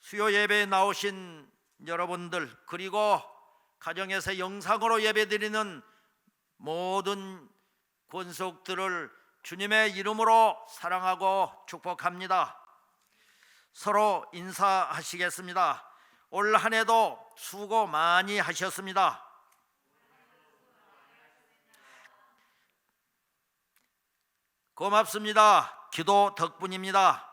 수요 예배에 나오신 여러분들, 그리고 가정에서 영상으로 예배드리는 모든 권속들을 주님의 이름으로 사랑하고 축복합니다. 서로 인사하시겠습니다. 올 한 해도 수고 많이 하셨습니다. 고맙습니다. 기도 덕분입니다.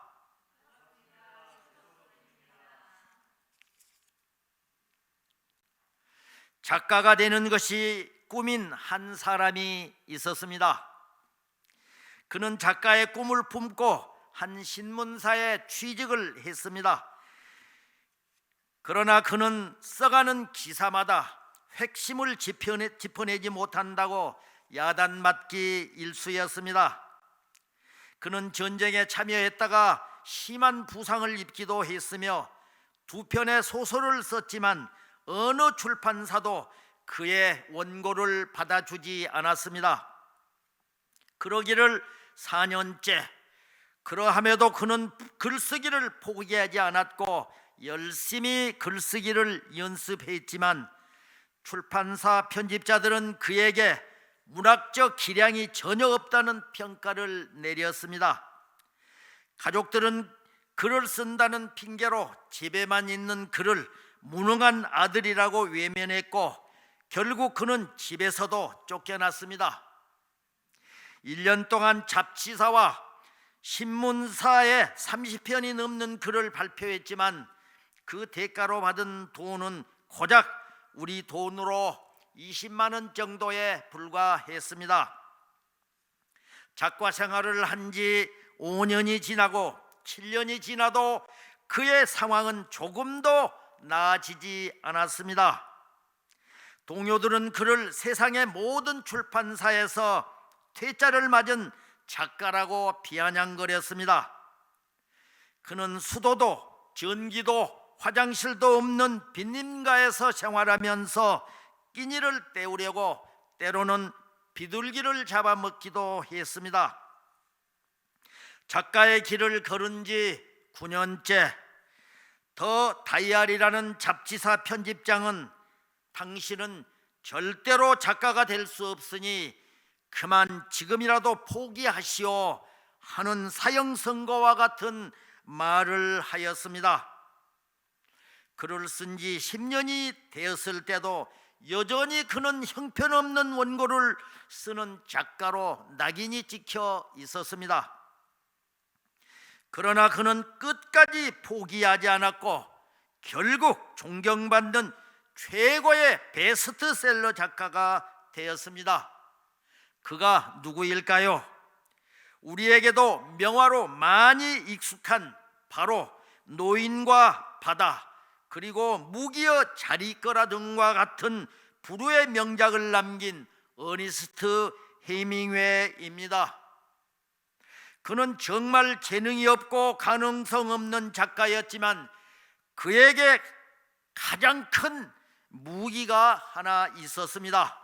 작가가 되는 것이 꿈인 한 사람이 있었습니다. 그는 작가의 꿈을 품고 한 신문사에 취직을 했습니다. 그러나 그는 써가는 기사마다 핵심을 짚어내지 못한다고 야단맞기 일쑤였습니다. 그는 전쟁에 참여했다가 심한 부상을 입기도 했으며 2편의 소설을 썼지만 어느 출판사도 그의 원고를 받아주지 않았습니다. 그러기를 4년째. 그러함에도 그는 글쓰기를 포기하지 않았고 열심히 글쓰기를 연습했지만 출판사 편집자들은 그에게 문학적 기량이 전혀 없다는 평가를 내렸습니다. 가족들은 글을 쓴다는 핑계로 집에만 있는 그를 무능한 아들이라고 외면했고 결국 그는 집에서도 쫓겨났습니다. 1년 동안 잡지사와 신문사에 30편이 넘는 글을 발표했지만 그 대가로 받은 돈은 고작 우리 돈으로 20만 원 정도에 불과했습니다. 작가 생활을 한 지 5년이 지나고 7년이 지나도 그의 상황은 조금도 나아지지 않았습니다. 동료들은 그를 세상의 모든 출판사에서 퇴짜를 맞은 작가라고 비아냥거렸습니다. 그는 수도도 전기도 화장실도 없는 빈민가에서 생활하면서 끼니를 때우려고 때로는 비둘기를 잡아먹기도 했습니다. 작가의 길을 걸은 지 9년째. 더 다이아리라는 잡지사 편집장은 당신은 절대로 작가가 될 수 없으니 그만 지금이라도 포기하시오 하는 사형 선고와 같은 말을 하였습니다. 글을 쓴 지 10년이 되었을 때도 여전히 그는 형편없는 원고를 쓰는 작가로 낙인이 찍혀 있었습니다. 그러나 그는 끝까지 포기하지 않았고 결국 존경받는 최고의 베스트셀러 작가가 되었습니다. 그가 누구일까요? 우리에게도 명화로 많이 익숙한 바로 노인과 바다, 그리고 무기여 잘 있거라 등과 같은 불후의 명작을 남긴 어니스트 헤밍웨이입니다. 그는 정말 재능이 없고 가능성 없는 작가였지만 그에게 가장 큰 무기가 하나 있었습니다.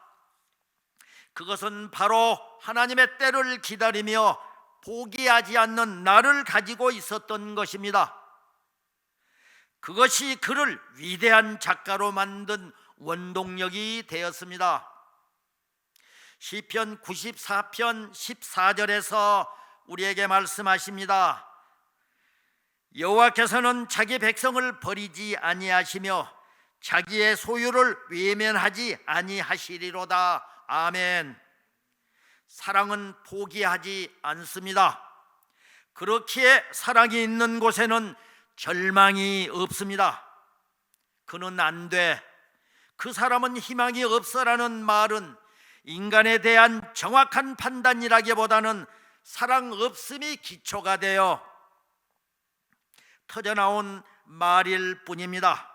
그것은 바로 하나님의 때를 기다리며 포기하지 않는 나를 가지고 있었던 것입니다. 그것이 그를 위대한 작가로 만든 원동력이 되었습니다. 시편 94편 14절에서 우리에게 말씀하십니다. 여호와께서는 자기 백성을 버리지 아니하시며 자기의 소유를 외면하지 아니하시리로다. 아멘. 사랑은 포기하지 않습니다. 그렇기에 사랑이 있는 곳에는 절망이 없습니다. 그는 안 돼, 그 사람은 희망이 없어라는 말은 인간에 대한 정확한 판단이라기보다는 사랑 없음이 기초가 되어 터져나온 말일 뿐입니다.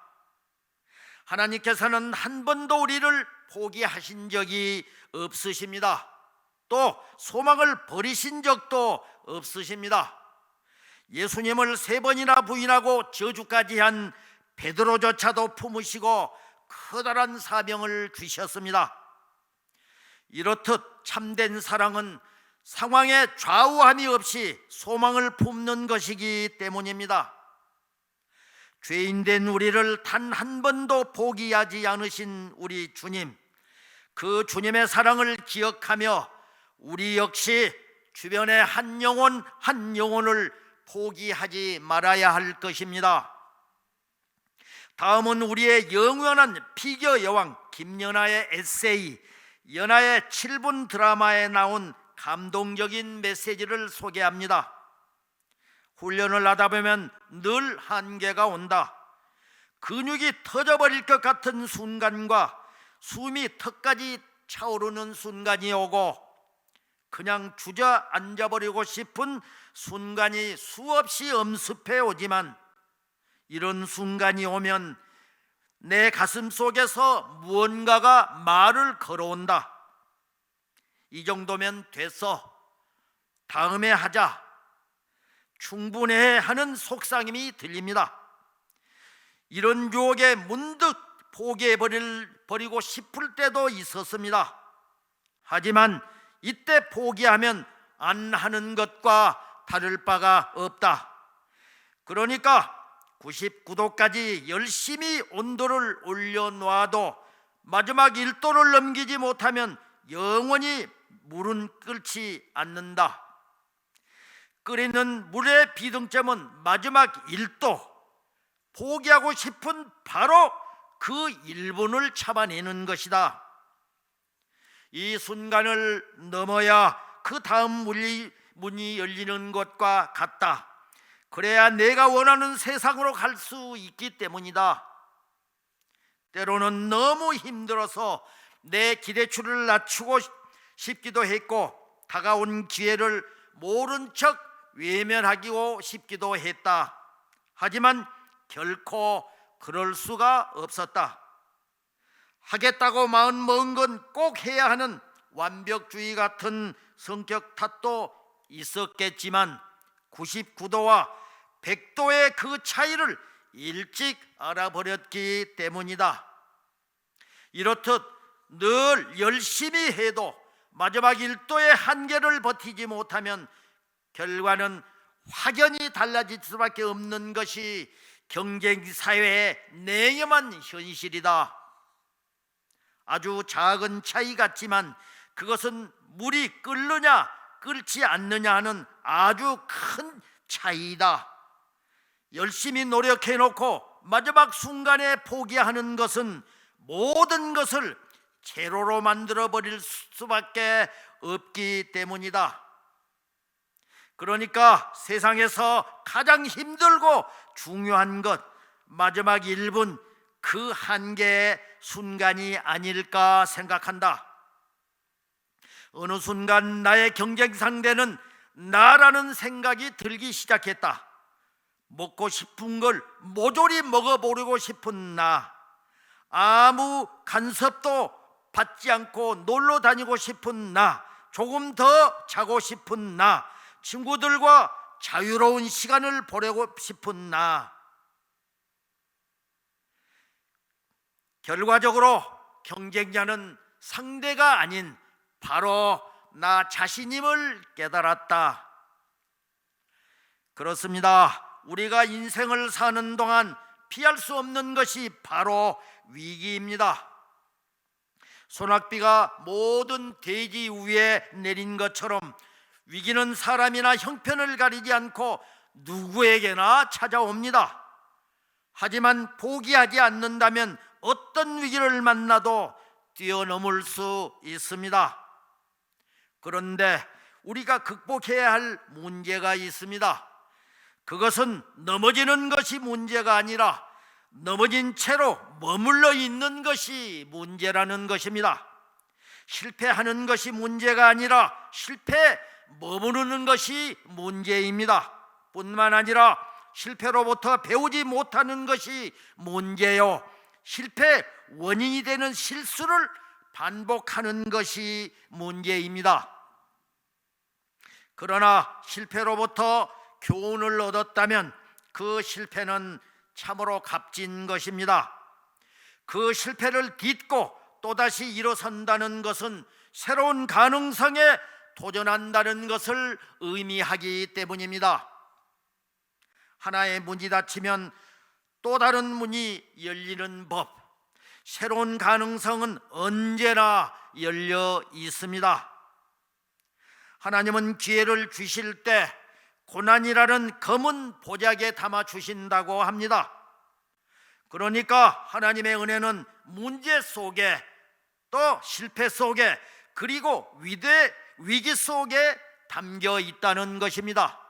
하나님께서는 한 번도 우리를 포기하신 적이 없으십니다. 또 소망을 버리신 적도 없으십니다. 예수님을 3번이나 부인하고 저주까지 한 베드로조차도 품으시고 커다란 사명을 주셨습니다. 이렇듯 참된 사랑은 상황에 좌우함이 없이 소망을 품는 것이기 때문입니다. 죄인된 우리를 단 한 번도 포기하지 않으신 우리 주님, 그 주님의 사랑을 기억하며 우리 역시 주변의 한 영혼을 포기하지 말아야 할 것입니다. 다음은 우리의 영원한 피겨 여왕 김연아의 에세이 연아의 7분 드라마에 나온 감동적인 메시지를 소개합니다. 훈련을 하다 보면 늘 한계가 온다. 근육이 터져버릴 것 같은 순간과 숨이 턱까지 차오르는 순간이 오고 그냥 주저앉아버리고 싶은 순간이 수없이 엄습해 오지만 이런 순간이 오면 내 가슴 속에서 무언가가 말을 걸어온다. 이 정도면 됐어. 다음에 하자. 충분해 하는 속상임이 들립니다. 이런 유혹에 문득 포기해버리고 싶을 때도 있었습니다. 하지만 이때 포기하면 안 하는 것과 다를 바가 없다. 그러니까 99도까지 열심히 온도를 올려놓아도 마지막 1도를 넘기지 못하면 영원히 물은 끓지 않는다. 끓이는 물의 비등점은 마지막 1도. 포기하고 싶은 바로 그 1분을 참아내는 것이다. 이 순간을 넘어야 그 다음 문이 열리는 것과 같다. 그래야 내가 원하는 세상으로 갈 수 있기 때문이다. 때로는 너무 힘들어서 내 기대치를 낮추고 싶기도 했고 다가온 기회를 모른 척 외면하기도 싶기도 했다. 하지만 결코 그럴 수가 없었다. 하겠다고 마음 먹은 건 꼭 해야 하는 완벽주의 같은 성격 탓도 있었겠지만 99도와 100도의 그 차이를 일찍 알아버렸기 때문이다. 이렇듯 늘 열심히 해도 마지막 1도의 한계를 버티지 못하면 결과는 확연히 달라질 수밖에 없는 것이 경쟁사회의 냉엄한 현실이다. 아주 작은 차이 같지만 그것은 물이 끓느냐 끓지 않느냐 하는 아주 큰 차이다. 열심히 노력해놓고 마지막 순간에 포기하는 것은 모든 것을 제로로 만들어버릴 수밖에 없기 때문이다. 그러니까 세상에서 가장 힘들고 중요한 것, 마지막 1분 그 한계의 순간이 아닐까 생각한다. 어느 순간 나의 경쟁 상대는 나라는 생각이 들기 시작했다. 먹고 싶은 걸 모조리 먹어보려고 싶은 나, 아무 간섭도 받지 않고 놀러 다니고 싶은 나, 조금 더 자고 싶은 나, 친구들과 자유로운 시간을 보내고 싶은 나. 결과적으로 경쟁자는 상대가 아닌 바로 나 자신임을 깨달았다. 그렇습니다. 우리가 인생을 사는 동안 피할 수 없는 것이 바로 위기입니다. 소낙비가 모든 대지 위에 내린 것처럼 위기는 사람이나 형편을 가리지 않고 누구에게나 찾아옵니다. 하지만 포기하지 않는다면 어떤 위기를 만나도 뛰어넘을 수 있습니다. 그런데 우리가 극복해야 할 문제가 있습니다. 그것은 넘어지는 것이 문제가 아니라 넘어진 채로 머물러 있는 것이 문제라는 것입니다. 실패하는 것이 문제가 아니라 실패에 머무르는 것이 문제입니다. 뿐만 아니라 실패로부터 배우지 못하는 것이 문제요, 실패의 원인이 되는 실수를 반복하는 것이 문제입니다. 그러나 실패로부터 교훈을 얻었다면 그 실패는 참으로 값진 것입니다. 그 실패를 딛고 또다시 일어선다는 것은 새로운 가능성에 도전한다는 것을 의미하기 때문입니다. 하나의 문이 닫히면 또 다른 문이 열리는 법, 새로운 가능성은 언제나 열려 있습니다. 하나님은 기회를 주실 때 고난이라는 검은 보자기에 담아 주신다고 합니다. 그러니까 하나님의 은혜는 문제 속에, 또 실패 속에, 그리고 위기 속에 담겨 있다는 것입니다.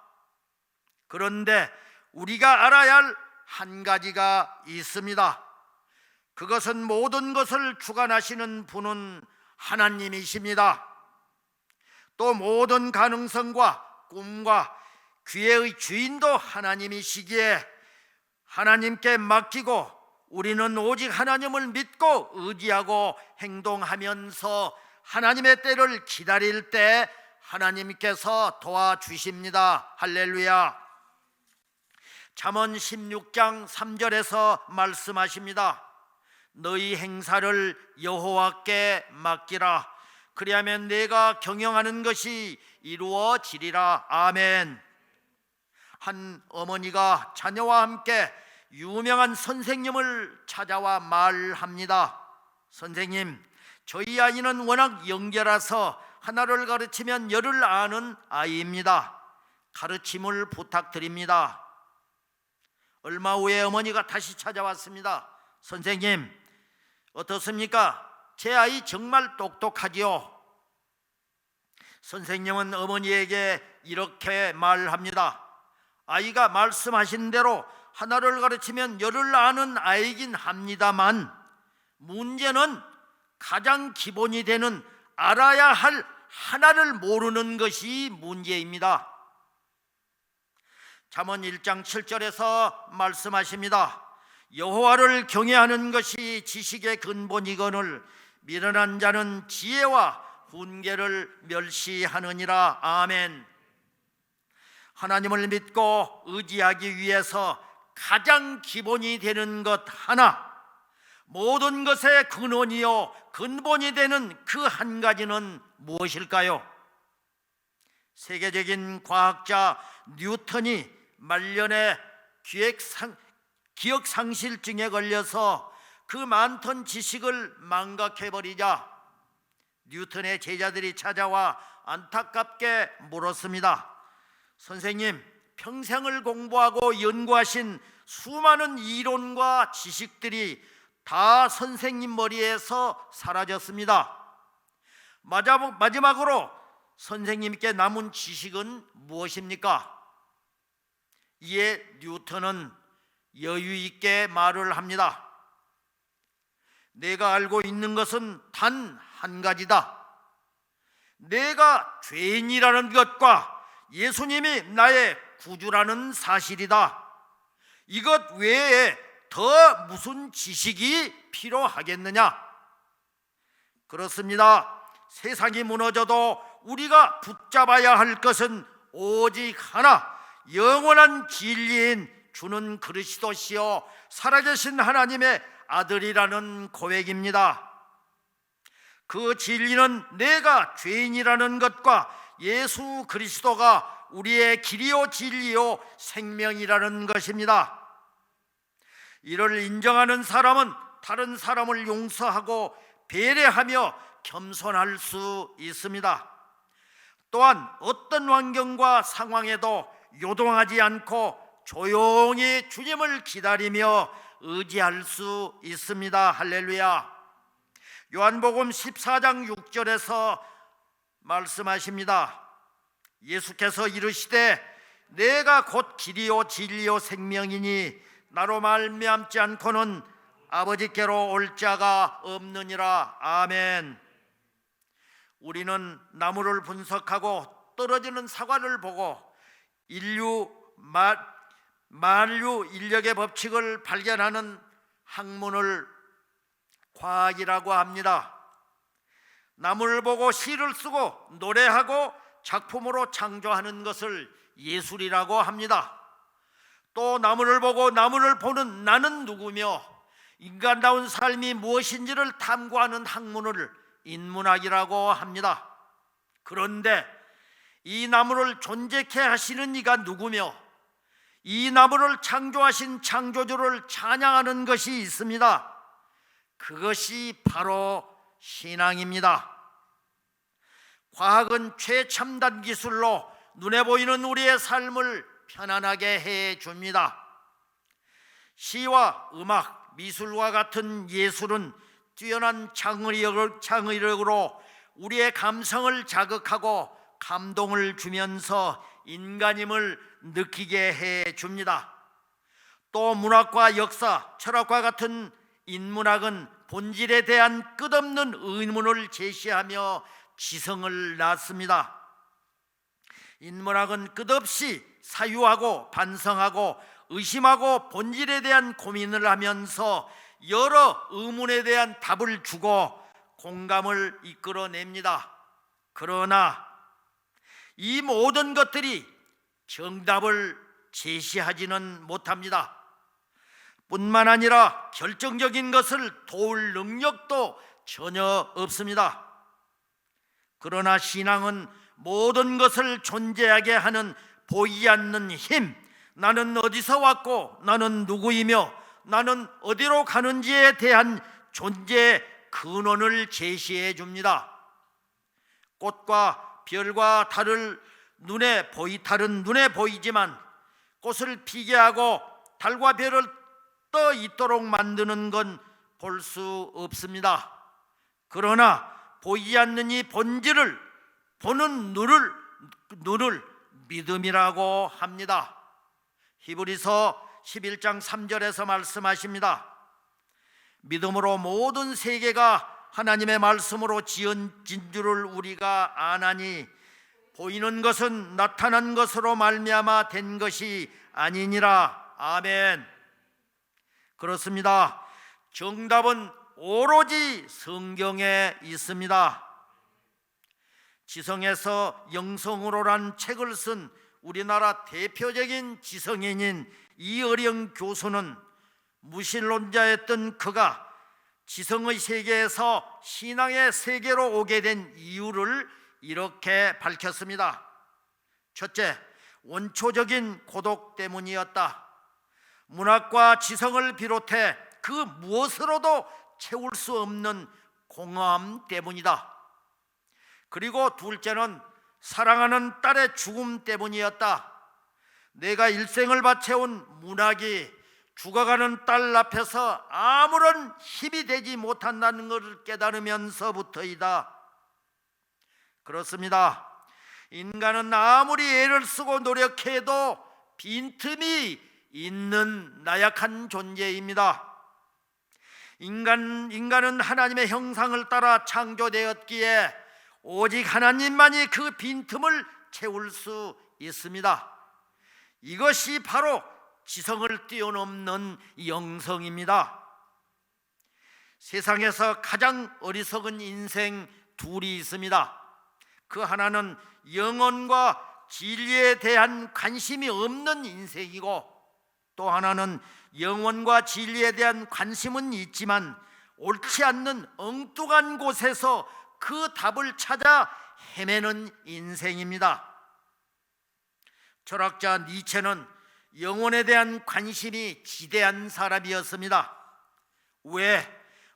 그런데 우리가 알아야 할 한 가지가 있습니다. 그것은 모든 것을 주관하시는 분은 하나님이십니다. 또 모든 가능성과 꿈과 기회의 주인도 하나님이시기에 하나님께 맡기고 우리는 오직 하나님을 믿고 의지하고 행동하면서 하나님의 때를 기다릴 때 하나님께서 도와주십니다. 할렐루야. 잠언 16장 3절에서 말씀하십니다. 너희 행사를 여호와께 맡기라. 그리하면 내가 경영하는 것이 이루어지리라. 아멘. 한 어머니가 자녀와 함께 유명한 선생님을 찾아와 말합니다. 선생님, 저희 아이는 워낙 영재라서 하나를 가르치면 열을 아는 아이입니다. 가르침을 부탁드립니다. 얼마 후에 어머니가 다시 찾아왔습니다. 선생님, 어떻습니까? 제 아이 정말 똑똑하지요? 선생님은 어머니에게 이렇게 말합니다. 아이가 말씀하신 대로 하나를 가르치면 열을 아는 아이긴 합니다만 문제는 가장 기본이 되는 알아야 할 하나를 모르는 것이 문제입니다. 잠언 1장 7절에서 말씀하십니다. 여호와를 경외하는 것이 지식의 근본이거늘 미련한 자는 지혜와 훈계를 멸시하느니라. 아멘. 하나님을 믿고 의지하기 위해서 가장 기본이 되는 것 하나, 모든 것의 근원이요 근본이 되는 그 한 가지는 무엇일까요? 세계적인 과학자 뉴턴이 말년에 기억상실증에 걸려서 그 많던 지식을 망각해버리자 뉴턴의 제자들이 찾아와 안타깝게 물었습니다. 선생님, 평생을 공부하고 연구하신 수많은 이론과 지식들이 다 선생님 머리에서 사라졌습니다. 마지막으로 선생님께 남은 지식은 무엇입니까? 이에 뉴턴은 여유 있게 말을 합니다. 내가 알고 있는 것은 단 한 가지다. 내가 죄인이라는 것과 예수님이 나의 구주라는 사실이다. 이것 외에 더 무슨 지식이 필요하겠느냐? 그렇습니다. 세상이 무너져도 우리가 붙잡아야 할 것은 오직 하나, 영원한 진리인 주는 그리스도시요 살아계신 하나님의 아들이라는 고백입니다. 그 진리는 내가 죄인이라는 것과 예수 그리스도가 우리의 길이요 진리요 생명이라는 것입니다. 이를 인정하는 사람은 다른 사람을 용서하고 배려하며 겸손할 수 있습니다. 또한 어떤 환경과 상황에도 요동하지 않고 조용히 주님을 기다리며 의지할 수 있습니다. 할렐루야. 요한복음 14장 6절에서 말씀하십니다. 예수께서 이르시되 내가 곧 길이요 진리요 생명이니 나로 말미암지 않고는 아버지께로 올 자가 없느니라. 아멘. 우리는 나무를 분석하고 떨어지는 사과를 보고 만류 인력의 법칙을 발견하는 학문을 과학이라고 합니다. 나무를 보고 시를 쓰고 노래하고 작품으로 창조하는 것을 예술이라고 합니다. 또 나무를 보고 나무를 보는 나는 누구며 인간다운 삶이 무엇인지를 탐구하는 학문을 인문학이라고 합니다. 그런데 이 나무를 존재케 하시는 이가 누구며 이 나무를 창조하신 창조주를 찬양하는 것이 있습니다. 그것이 바로 신앙입니다. 과학은 최첨단 기술로 눈에 보이는 우리의 삶을 편안하게 해줍니다. 시와 음악, 미술과 같은 예술은 뛰어난 창의력으로 우리의 감성을 자극하고 감동을 주면서 인간임을 느끼게 해줍니다. 또 문학과 역사, 철학과 같은 인문학은 본질에 대한 끝없는 의문을 제시하며 지성을 낳습니다. 인문학은 끝없이 사유하고 반성하고 의심하고 본질에 대한 고민을 하면서 여러 의문에 대한 답을 주고 공감을 이끌어냅니다. 그러나 이 모든 것들이 정답을 제시하지는 못합니다. 뿐만 아니라 결정적인 것을 도울 능력도 전혀 없습니다. 그러나 신앙은 모든 것을 존재하게 하는 보이지 않는 힘, 나는 어디서 왔고 나는 누구이며 나는 어디로 가는지에 대한 존재의 근원을 제시해 줍니다. 꽃과 별과 달은 눈에 보이지만 꽃을 피게 하고 달과 별을 떠 있도록 만드는 건 볼 수 없습니다. 그러나 보이지 않는 이 본질을 보는 눈을 믿음이라고 합니다. 히브리서 11장 3절에서 말씀하십니다. 믿음으로 모든 세계가 하나님의 말씀으로 지어진 줄을 우리가 아나니 보이는 것은 나타난 것으로 말미암아 된 것이 아니니라. 아멘. 그렇습니다. 정답은 오로지 성경에 있습니다. 지성에서 영성으로란 책을 쓴 우리나라 대표적인 지성인인 이어령 교수는 무신론자였던 그가 지성의 세계에서 신앙의 세계로 오게 된 이유를 이렇게 밝혔습니다. 첫째, 원초적인 고독 때문이었다. 문학과 지성을 비롯해 그 무엇으로도 채울 수 없는 공허함 때문이다. 그리고 둘째는 사랑하는 딸의 죽음 때문이었다. 내가 일생을 바쳐온 문학이 죽어가는 딸 앞에서 아무런 힘이 되지 못한다는 것을 깨달으면서부터이다. 그렇습니다. 인간은 아무리 애를 쓰고 노력해도 빈틈이 있는 나약한 존재입니다. 인간은 하나님의 형상을 따라 창조되었기에 오직 하나님만이 그 빈틈을 채울 수 있습니다. 이것이 바로 지성을 뛰어넘는 영성입니다. 세상에서 가장 어리석은 인생 둘이 있습니다. 그 하나는 영혼과 진리에 대한 관심이 없는 인생이고, 또 하나는 영혼과 진리에 대한 관심은 있지만 옳지 않는 엉뚱한 곳에서 그 답을 찾아 헤매는 인생입니다. 철학자 니체는 영혼에 대한 관심이 지대한 사람이었습니다. 왜,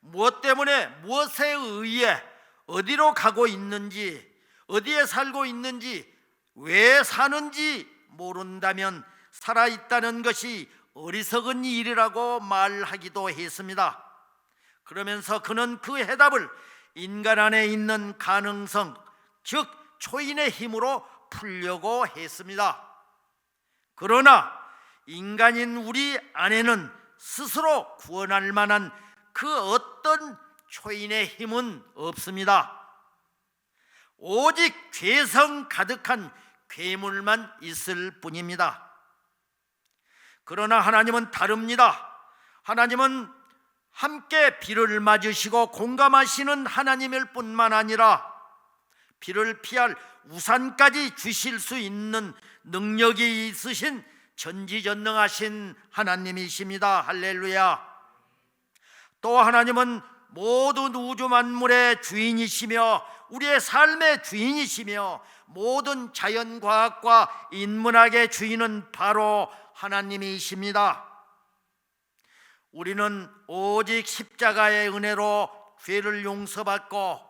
무엇 때문에, 무엇에 의해 어디로 가고 있는지, 어디에 살고 있는지, 왜 사는지 모른다면 살아있다는 것이 어리석은 일이라고 말하기도 했습니다. 그러면서 그는 그 해답을 인간 안에 있는 가능성, 즉 초인의 힘으로 풀려고 했습니다. 그러나 인간인 우리 안에는 스스로 구원할 만한 그 어떤 초인의 힘은 없습니다. 오직 죄성 가득한 괴물만 있을 뿐입니다. 그러나 하나님은 다릅니다. 하나님은 함께 비를 맞으시고 공감하시는 하나님일 뿐만 아니라 비를 피할 우산까지 주실 수 있는 능력이 있으신 전지전능하신 하나님이십니다. 할렐루야. 또 하나님은 모든 우주 만물의 주인이시며 우리의 삶의 주인이시며 모든 자연과학과 인문학의 주인은 바로 하나님이십니다. 우리는 오직 십자가의 은혜로 죄를 용서받고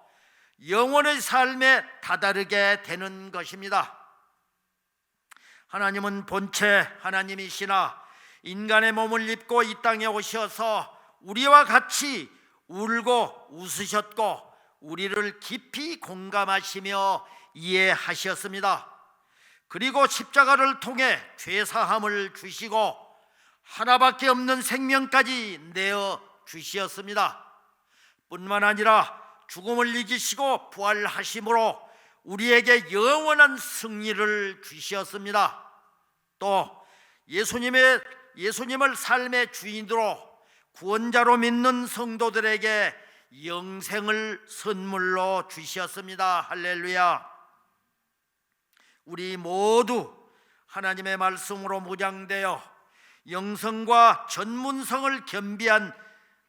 영원의 삶에 다다르게 되는 것입니다. 하나님은 본체 하나님이시나 인간의 몸을 입고 이 땅에 오셔서 우리와 같이 울고 웃으셨고 우리를 깊이 공감하시며 이해하셨습니다. 그리고 십자가를 통해 죄사함을 주시고 하나밖에 없는 생명까지 내어 주시었습니다. 뿐만 아니라 죽음을 이기시고 부활하심으로 우리에게 영원한 승리를 주시었습니다. 또 예수님을 삶의 주인으로 구원자로 믿는 성도들에게 영생을 선물로 주셨습니다. 할렐루야. 우리 모두 하나님의 말씀으로 무장되어 영성과 전문성을 겸비한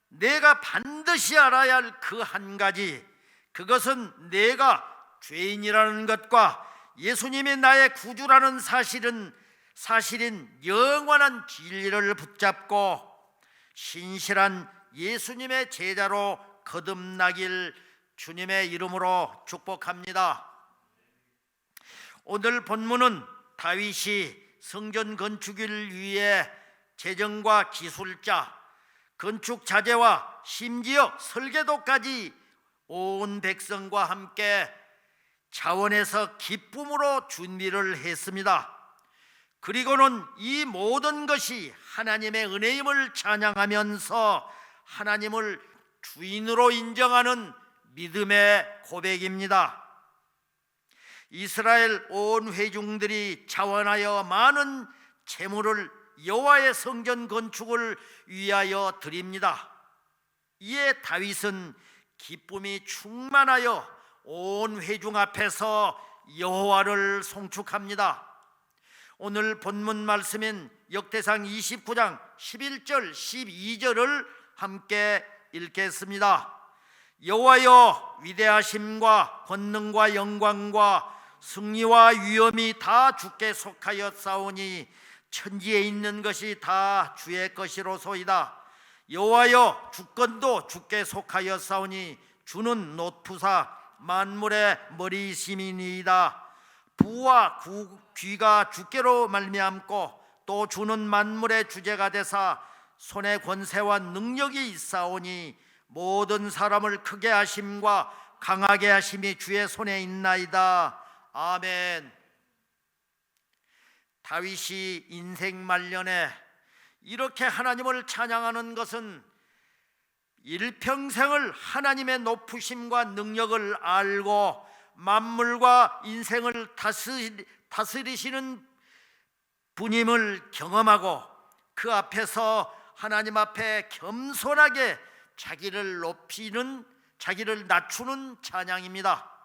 내가 반드시 알아야 할 그 한 가지, 그것은 내가 죄인이라는 것과 예수님이 나의 구주라는 사실인 영원한 진리를 붙잡고 신실한 예수님의 제자로 거듭나길 주님의 이름으로 축복합니다. 오늘 본문은 다윗이 성전 건축을 위해 재정과 기술자, 건축 자재와 심지어 설계도까지 온 백성과 함께 자원해서 기쁨으로 준비를 했습니다. 그리고는 이 모든 것이 하나님의 은혜임을 찬양하면서 하나님을 주인으로 인정하는 믿음의 고백입니다. 이스라엘 온 회중들이 자원하여 많은 재물을 여호와의 성전 건축을 위하여 드립니다. 이에 다윗은 기쁨이 충만하여 온 회중 앞에서 여호와를 송축합니다. 오늘 본문 말씀인 역대상 29장 11절 12절을 함께 읽겠습니다. 여호와여, 위대하심과 권능과 영광과 승리와 위엄이 다 주께 속하였사오니 천지에 있는 것이 다 주의 것이로소이다. 여호와여, 주권도 주께 속하였사오니 주는 노투사 만물의 머리심이니이다. 부와 귀가 주께로 말미암고 또 주는 만물의 주제가 되사 손에 권세와 능력이 있사오니 모든 사람을 크게 하심과 강하게 하심이 주의 손에 있나이다. 아멘. 다윗이 인생 말년에 이렇게 하나님을 찬양하는 것은 일평생을 하나님의 높으심과 능력을 알고 만물과 인생을 다스리시는 분임을 경험하고 그 앞에서 하나님 앞에 겸손하게 자기를 낮추는 찬양입니다.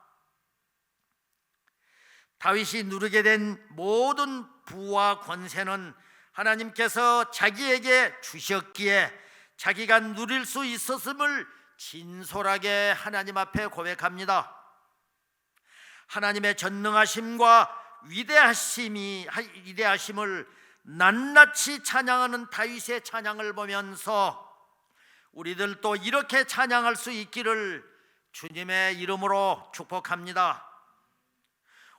다윗이 누리게 된 모든 부와 권세는 하나님께서 자기에게 주셨기에 자기가 누릴 수 있었음을 진솔하게 하나님 앞에 고백합니다. 하나님의 전능하심과 위대하심을 낱낱이 찬양하는 다윗의 찬양을 보면서 우리들도 이렇게 찬양할 수 있기를 주님의 이름으로 축복합니다.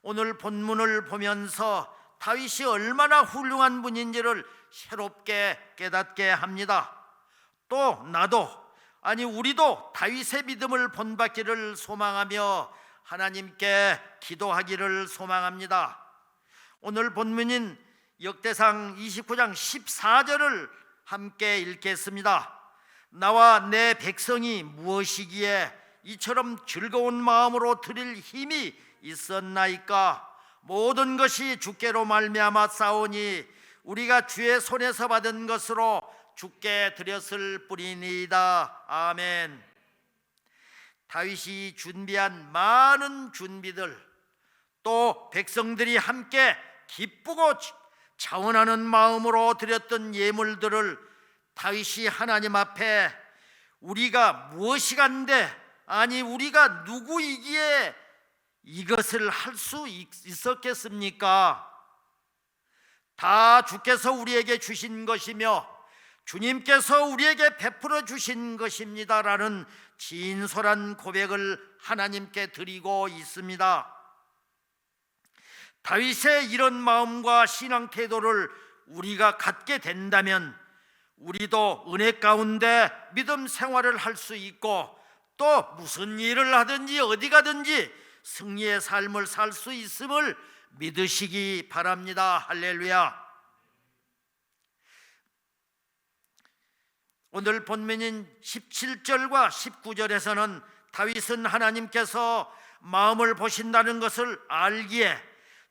오늘 본문을 보면서 다윗이 얼마나 훌륭한 분인지를 새롭게 깨닫게 합니다. 또 우리도 다윗의 믿음을 본받기를 소망하며 하나님께 기도하기를 소망합니다. 오늘 본문인 역대상 29장 14절을 함께 읽겠습니다. 나와 내 백성이 무엇이기에 이처럼 즐거운 마음으로 드릴 힘이 있었나이까? 모든 것이 주께로 말미암아 싸우니 우리가 주의 손에서 받은 것으로 주께 드렸을 뿐이니이다. 아멘. 다윗이 준비한 많은 준비들, 또 백성들이 함께 기쁘고 자원하는 마음으로 드렸던 예물들을 다윗이 하나님 앞에 우리가 무엇이간데, 아니 우리가 누구이기에 이것을 할 수 있었겠습니까? 다 주께서 우리에게 주신 것이며 주님께서 우리에게 베풀어 주신 것입니다라는 진솔한 고백을 하나님께 드리고 있습니다. 다윗의 이런 마음과 신앙 태도를 우리가 갖게 된다면 우리도 은혜 가운데 믿음 생활을 할 수 있고 또 무슨 일을 하든지 어디 가든지 승리의 삶을 살 수 있음을 믿으시기 바랍니다. 할렐루야. 오늘 본문인 17절과 19절에서는 다윗은 하나님께서 마음을 보신다는 것을 알기에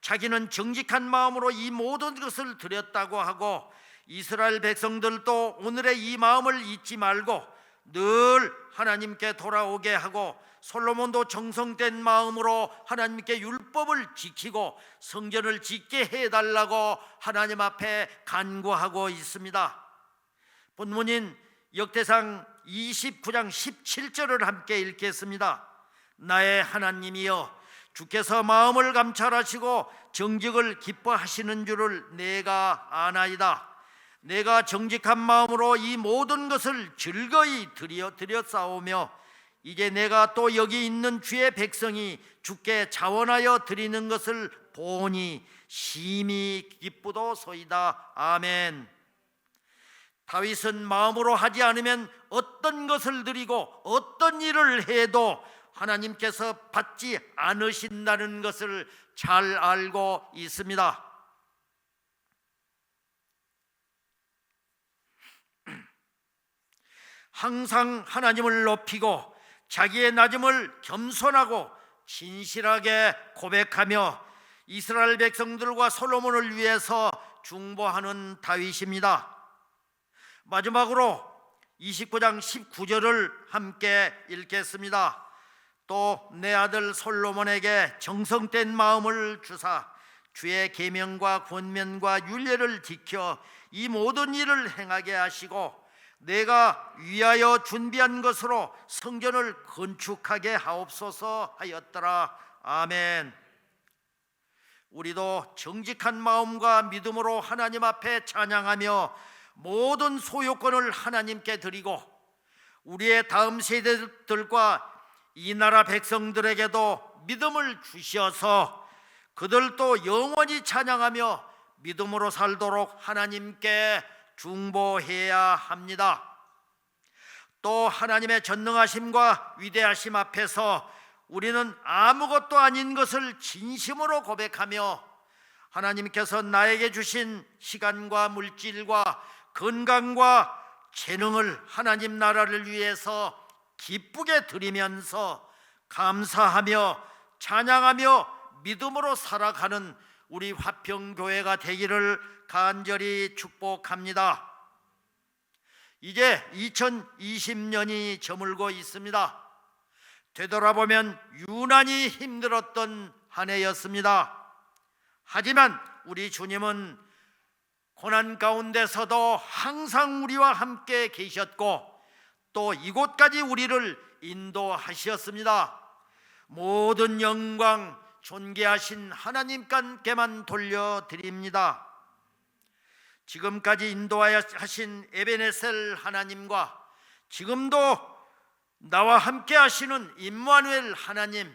자기는 정직한 마음으로 이 모든 것을 드렸다고 하고 이스라엘 백성들도 오늘의 이 마음을 잊지 말고 늘 하나님께 돌아오게 하고 솔로몬도 정성된 마음으로 하나님께 율법을 지키고 성전을 짓게 해달라고 하나님 앞에 간구하고 있습니다. 본문인 역대상 29장 17절을 함께 읽겠습니다. 나의 하나님이여 주께서 마음을 감찰하시고 정직을 기뻐하시는 줄을 내가 아나이다. 내가 정직한 마음으로 이 모든 것을 즐거이 드렸사오며 이제 내가 또 여기 있는 주의 백성이 주께 자원하여 드리는 것을 보니 심히 기쁘도소이다. 아멘. 다윗은 마음으로 하지 않으면 어떤 것을 드리고 어떤 일을 해도 하나님께서 받지 않으신다는 것을 잘 알고 있습니다. 항상 하나님을 높이고 자기의 낮음을 겸손하고 진실하게 고백하며 이스라엘 백성들과 솔로몬을 위해서 중보하는 다윗입니다. 마지막으로 29장 19절을 함께 읽겠습니다. 또 내 아들 솔로몬에게 정성된 마음을 주사 주의 계명과 권면과 율례를 지켜 이 모든 일을 행하게 하시고 내가 위하여 준비한 것으로 성전을 건축하게 하옵소서 하였더라. 아멘. 우리도 정직한 마음과 믿음으로 하나님 앞에 찬양하며 모든 소유권을 하나님께 드리고 우리의 다음 세대들과 이 나라 백성들에게도 믿음을 주셔서 그들도 영원히 찬양하며 믿음으로 살도록 하나님께 중보해야 합니다. 또 하나님의 전능하심과 위대하심 앞에서 우리는 아무것도 아닌 것을 진심으로 고백하며 하나님께서 나에게 주신 시간과 물질과 건강과 재능을 하나님 나라를 위해서 기쁘게 드리면서 감사하며 찬양하며 믿음으로 살아가는 우리 화평교회가 되기를 간절히 축복합니다. 이제 2020년이 저물고 있습니다. 되돌아보면 유난히 힘들었던 한 해였습니다. 하지만 우리 주님은 고난 가운데서도 항상 우리와 함께 계셨고 또 이곳까지 우리를 인도하셨습니다. 모든 영광 존귀하신 하나님께만 돌려드립니다. 지금까지 인도하신 에베네셀 하나님과 지금도 나와 함께 하시는 임마누엘 하나님,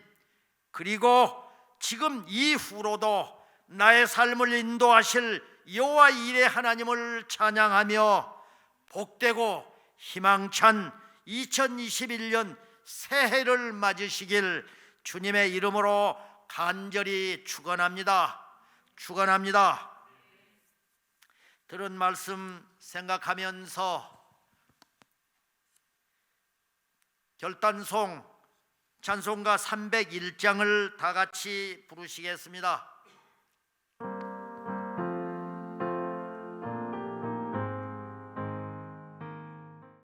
그리고 지금 이후로도 나의 삶을 인도하실 여호와 이레 하나님을 찬양하며 복되고 희망찬 2021년 새해를 맞으시길 주님의 이름으로 간절히 축원합니다. 들은 말씀 생각하면서 결단송 찬송가 301장을 다 같이 부르시겠습니다.